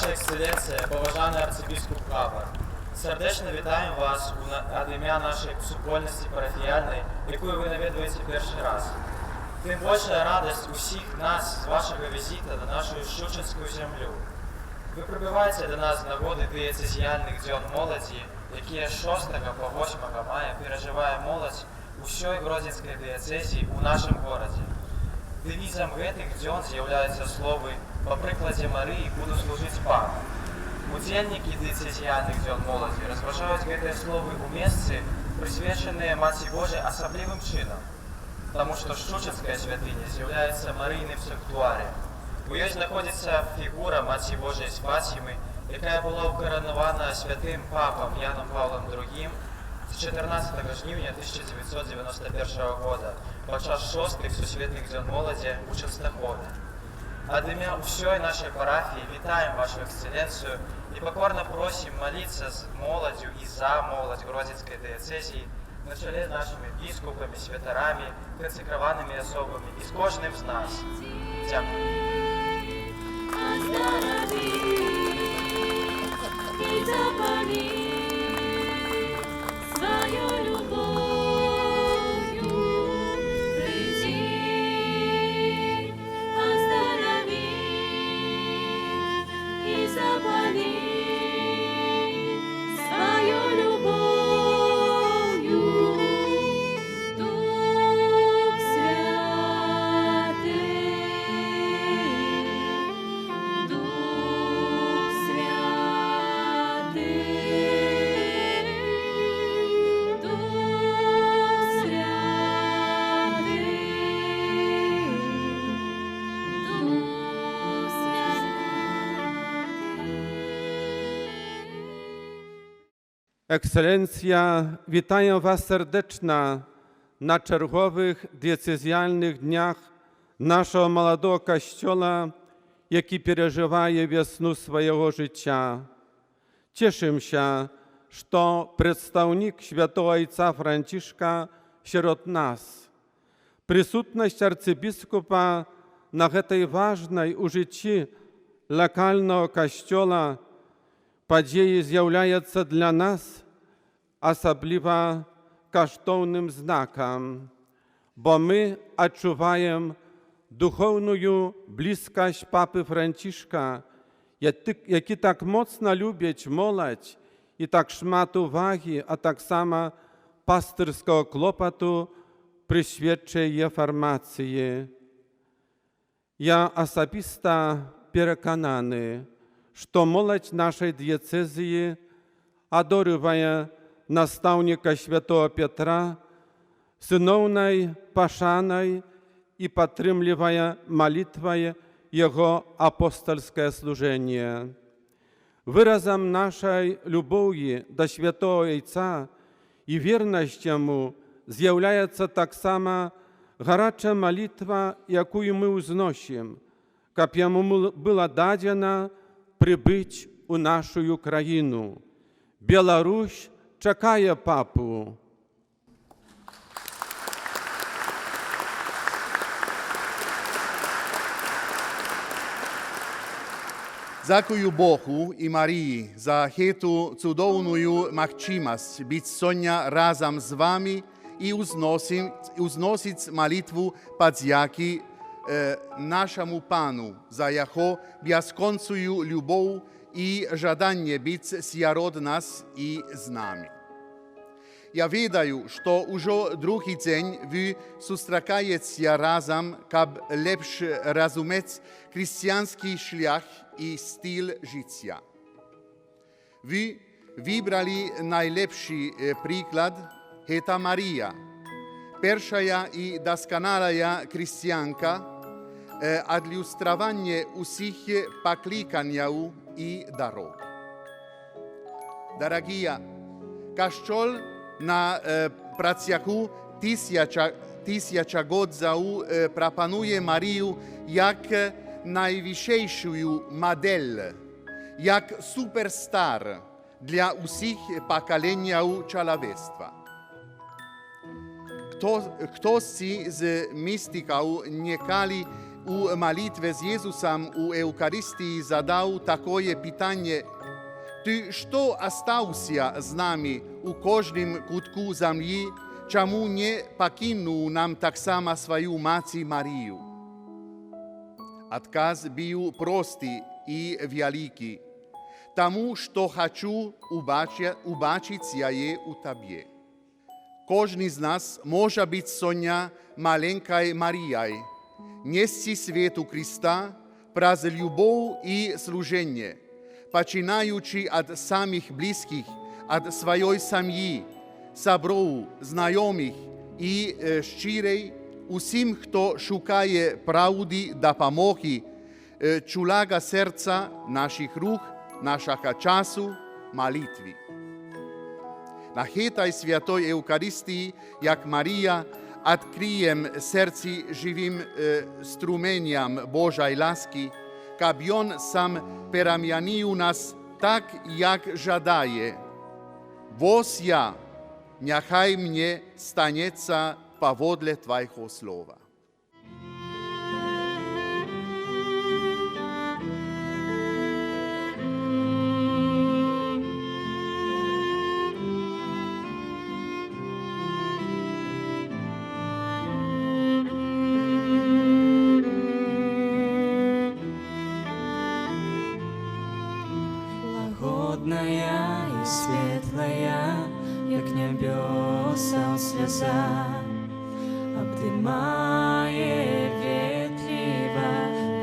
Ваша Ексцеленція, поважаний арцибіскуп Хабар, сердечно вітаємо вас від ім'я нашої супольності парафіяльної, яку ви навідуєте перший раз. Тим більша радість усіх нас з вашого візиту на нашу Щучинську землю. Ви прибуваєте до нас з нагоди дієцезіальних днів молоді, які з 6 по 8 мая переживає молодь у всій Гродзенській дієцезії у нашому місті. Девізом гэтых дзён з'яўляюцца словы «Па прыкладзе Марыі буду служыць Папу». Удзельнікі дыяцэзіяльных дзён моладзі разважаюць гэтыя словы ў месцы, прысвечаныя Маці Божай асаблівым чынам, таму што Шчучынская святыня з'яўляецца марыйным санктуарыем. У ёй знаходзіцца фігура Маці Божай з Фацімы, якая была ўкаранавана святым папам Яном Павлом II з 14 жніўня 1991 года падчас 6-х сусветных дзён моладзі ў Частахове. Ад імя ўсёй нашай парафіі вітаем вашу Эксцеленцыю і пакорна просім маліцца з моладзю і за моладзь Гродзенскай дыяцэзіі на чале з нашымі біскупамі, святарамі, кансекраванымі асобамі і з кожным з нас. Дзякуй. Ekscelencja, witaję Was serdecznie na czerwowych diecezjalnych dniach naszego młodego Kościoła, jaki przeżywa wiosnę swojego życia. Cieszę się, że przedstawnik Świętego Ojca Franciszka wśród nas. Присутність arcybiskupa na tej ważnej u życiu lokalnego kościoła події з'являється для нас особливо коштовним знаком, бо ми відчуваємо духовну близькість Папи Францишка, який так моцно любить молодь і так шмат уваги, а так само пастирського клопоту присвячує її формації. Я особисто переконаний, что молодь нашей диецезии, одорывая наставника святого Петра, сыновной пошаной и подтримливая молитвой его апостольское служение. Выразом нашей любови до святого Отца и верности ему з'является так само горячая молитва, якую мы узносим, как ему была дадена прибыть у нашу країну. Білорусь чекає папу. Дякую Богу і Марії за цю чудовну можливість бути сьогодні разом з вами і узносити молитву подяки нашему Пану за Його безконечную любов і жадання бути серед нас і з нами. Я відаю, що уже другий день ви зустрічаєтеся разом, щоб ліпше розуміти християнський шлях і стиль життя. Ви вибрали найлепший приклад – це Марія, перша і досконала християнка, адлюстрування усіх покликань і дорог. Дорогі, Костюл на протягу тисячогодзів пропонує Марію як найвищу модель, як суперстар для усіх поколінь чоловічества. Хтось з містиків ніколи у молитве с Иисусом у Евхаристии задал такое питание: «Ты что остался с нами у каждым кутку земли, чему не покинул нам так само свою мать Марию?» Отказ был простый и великий. Тому, что хочу убачить я у Тебе. Каждый из нас может быть Соня маленькой Марией, нести свету Христа, праз любовь и служение, починаючи от самих близких, от своей семьи, собров, знайомих и щирей, усім, хто шукає правди, допомоги, чулага серця, наших рук, нашого часу, молитви. На этой святой Евхаристии, як Мария, открием сердце живым струмением Божьей ласки, каб Он сам перемянил нас так, як жадає. «Вось я, нехай мне станется поводле Твоего слова». Лагодная и светлая, як небеса слеза, обдымает ветливо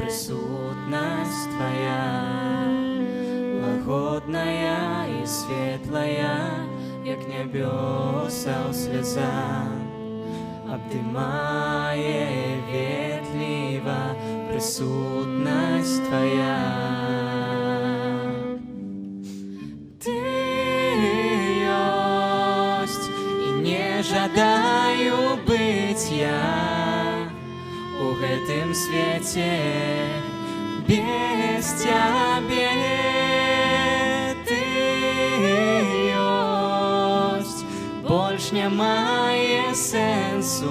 присутность Твоя. Лагодная и светлая, як небеса слеза, обдымает ветливо присутность Твоя. Жадаю быть я у гэтым свете без Тебе. Ты ёсць, больш нямае сэнсу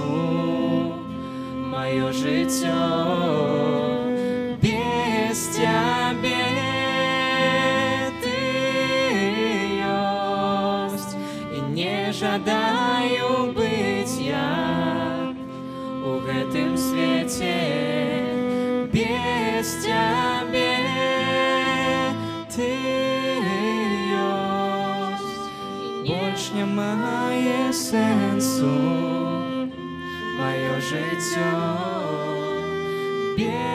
маё жыццё без Тебе. Ты ёсць, і не жадаю быть я у гэтым свете без Тебе. Ты ёсць, больш нямае сэнсу маё жыццё без